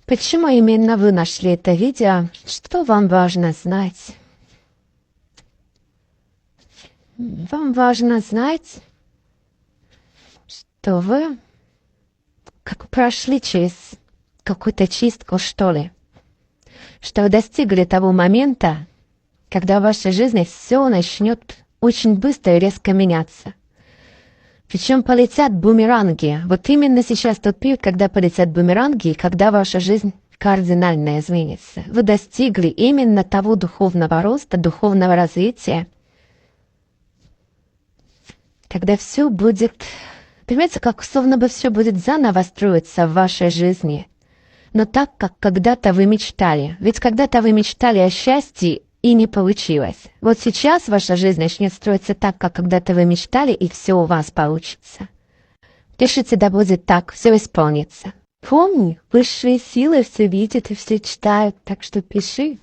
Почему именно вы нашли это видео? Что вам важно знать? Вам важно знать, что вы как прошли через какую-то чистку, что ли. Что вы достигли того момента, когда в вашей жизни все начнет очень быстро и резко меняться. Причем полетят бумеранги. Вот именно сейчас тот период, когда полетят бумеранги, и когда ваша жизнь кардинально изменится. Вы достигли именно того духовного роста, духовного развития, когда все будет, понимаете, как словно бы все будет заново строиться в вашей жизни. Но так, как когда-то вы мечтали. Ведь когда-то вы мечтали о счастье, и не получилось. Вот сейчас ваша жизнь начнет строиться так, как когда-то вы мечтали, и все у вас получится. Пишите, да будет так, все исполнится. Помни, высшие силы все видят и все читают, так что пиши.